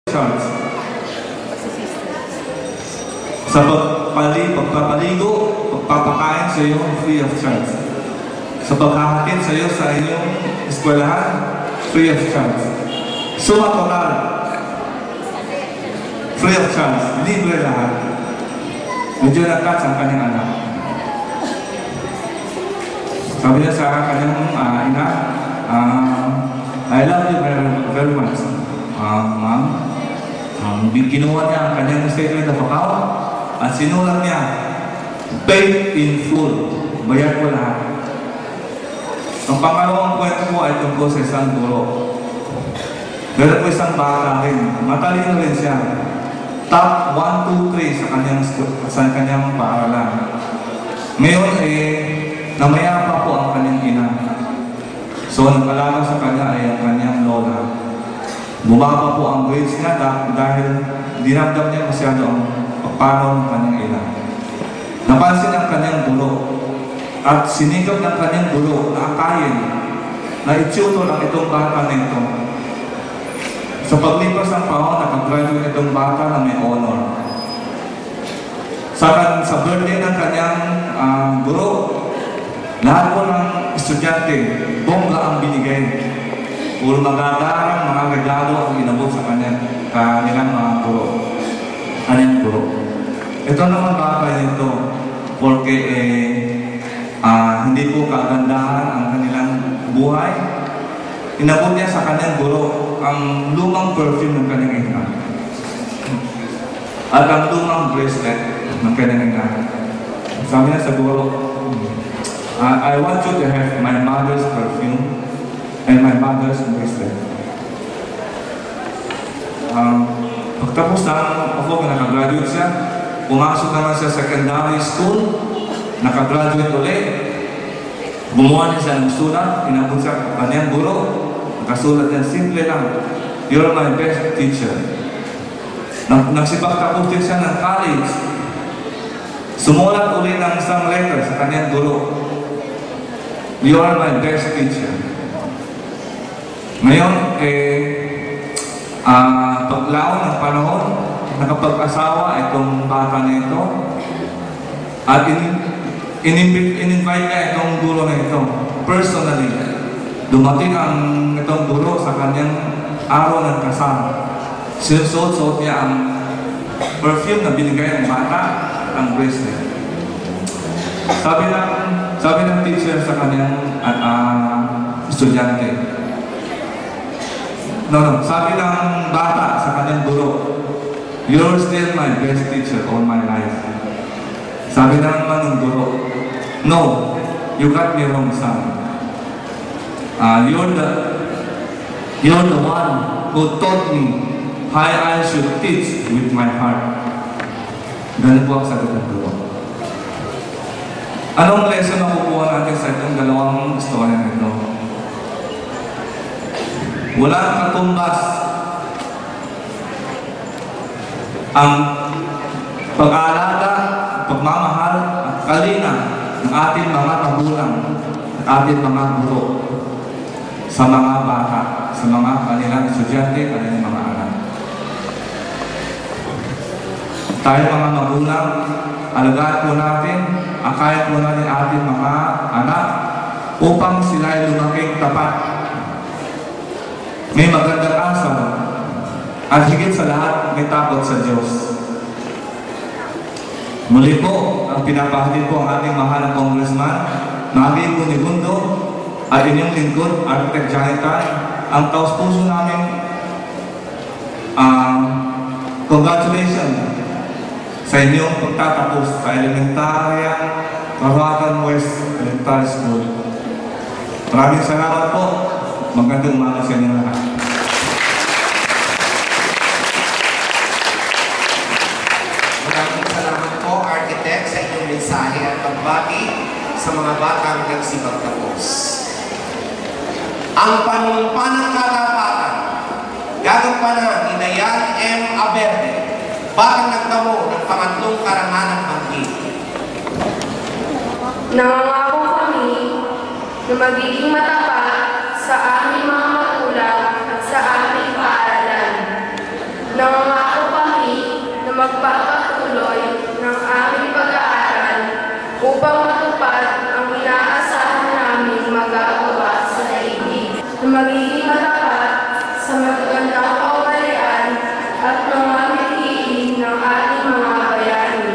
charge. Sa pagpapaligo, pagpapakain sa iyo, free of charge. Sa paghahatid sa iyo sa inyong eskwelahan, free of charge. Suma total, free of charge, libre lahat. Medyo na-touch ang kanyang anak. Sabi niya sa kanyang ina, I love you very much. Ma'am, ginawa niya ang kanyang statement of account at sinulat niya, paid in full. Bayad ko lahat. Ang pangalawang kwento ko ay tungkol sa isang guro. Meron ko isang bata rin. Matalino rin siya. Top 1, 2, 3 sa kanyang paaralan. Ngayon namayapa po ang kanyang ina. So, nag-alaga sa kanya ay ang kanyang lola. Bumaba po ang grades niya dahil dinamdam niya masyado ang pagpanaw ng kanyang ina. Napansin ang kanyang gulo at sinikap ng kanyang gulo na akayin na i-tutor ang itong bata na ito. Sa paglipas ng panahon, nakagraduate itong bata na may honor. Sa birthday ng kanyang guro, lahat po ng estudyante, bongga ang binigay. Puro magagarang, mga regalo ang inabot sa kanilang mga guro. Kanyang guro. Ito naman bata nito, porque hindi po kagandahan ang kanilang buhay. Inabot niya sa kanyang guro ang lumang perfume ng kanyang ina at ang lumang bracelet ng kanyang ina. Sabi niya sa guro, I want you to have my mother's perfume and my mother's bracelet. Pagtapos na ako, nakagraduate siya, pumasok naman siya sa secondary school, nakagraduate ulit, gumawa niya siya ng sulat, inabot siya kanyang guro. Kasulat niya, simple lang, you're my best teacher. Nagsipagtapos din siya ng college. Sumulat uli ng isang letter sa kanyang guro. You are my best teacher. Ngayon, paglaon ng panahon, nakapag-asawa itong bata na ito. At in-invite niya itong guro na ito, personally. Dumating ang itong guro sa kanyang araw ng kasal. Sinusuot niya ang perfume na binigay ng bata at ang bracelet. Sabi ng teacher sa kanyang estudyante. Sabi ng bata sa kanyang guro, you're still my best teacher all my life. Sabi naman ng guro, no, you got me wrong, son. You're the one who taught me how I should teach with my heart. Ganun po ang sagot ng guro. Anong lesson na kukuha natin sa itong dalawang istorya nito? Walang katumbas ang pag-aalaga, pagmamahal at kalina ng ating mga magulang at ating mga guro sa mga bata, sa mga kanilang estudyante, kanilang mga anak. Tayo mga magulang, alagaan po natin, akayin po natin ating mga anak upang sila ay lumaking tapat. May magandang asal at higit sa lahat, may takot sa Diyos. Muli po, ang pinapahatid po ang ating mahal na congressman, Maggie Bunibundo, at inyong lingkod, Architect Janita, ang taus-puso namin, congratulations sa inyong pagtatapos sa Elementarya Karuatan West Elementary School. Maraming salamat po. Magandang umaga sa inyo lahat. Maraming salamat po, Architect, sa inyong mensahe at pagbati sa mga batang nagsipagtapos. Ang panumpanang katapatan, gagampanan ni Dayan M. Aberde, batang nagtamo ng pangatlong karangalang bangkit. Nangangako kami na magiging matapat sa aming mga magulang at sa aming paaralan, na magpapatuloy ng aming pag-aaral upang matupad ang inaasahan naming magagawa sa daigdig, na magiging matapat sa magagandang kaugalian at mga mithiin ng ating mga bayani.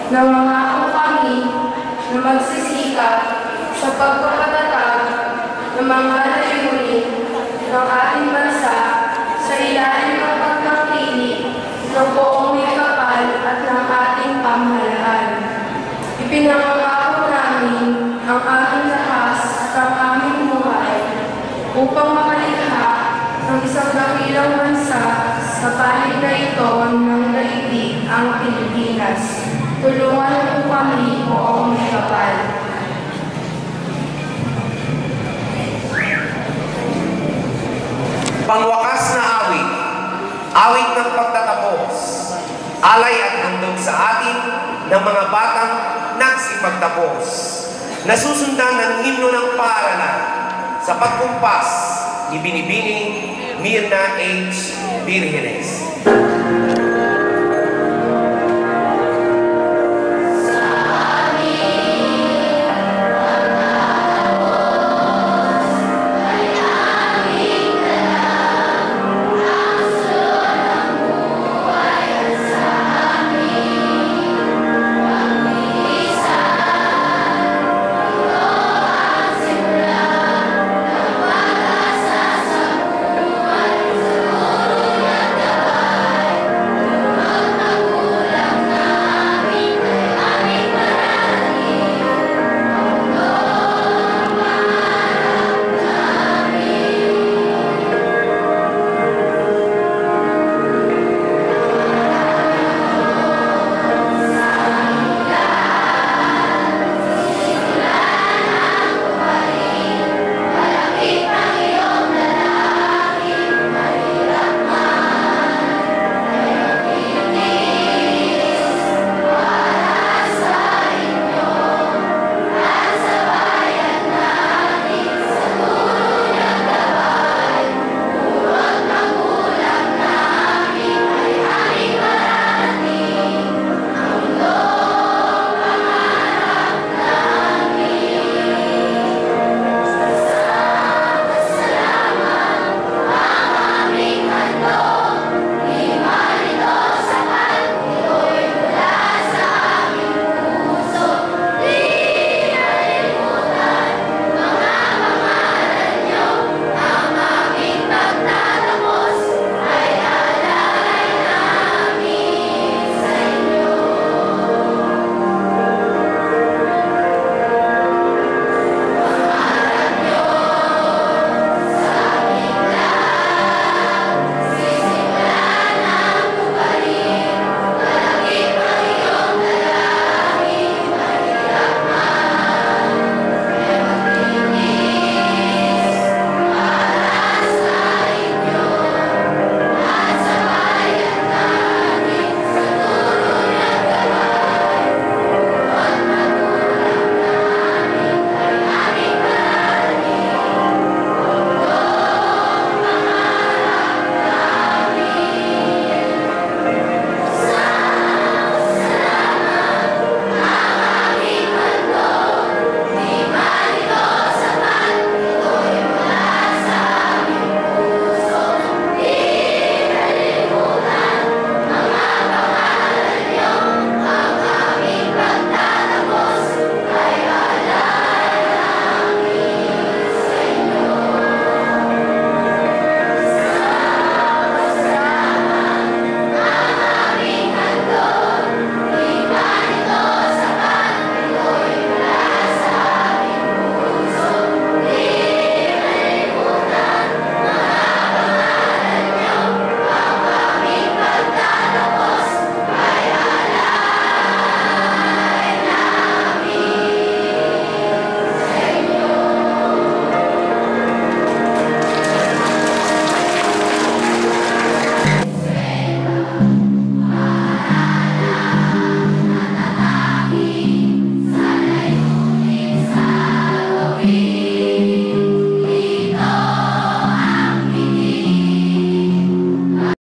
Nangangako kami na magsisikap sa pagpapatatag ng mga layunin ng ating bansa sa ilalim ng pagtangkilik ng buong may kapal at ng ating pamahalaan. Ipinangangako namin ang aming lakas at ang aming buhay upang makalikha ng isang dakilang bansa sa panig na ito ng daigdig ang Pilipinas. Tulungan po kami, buong may kapal. Pangwakas na awit, awit ng pagtatapos, alay at handog sa atin ng mga batang nagsipagtapos, nasusundan ng himno ng paaralan sa pagkumpas ni Binibining Mirna H. Virgenes.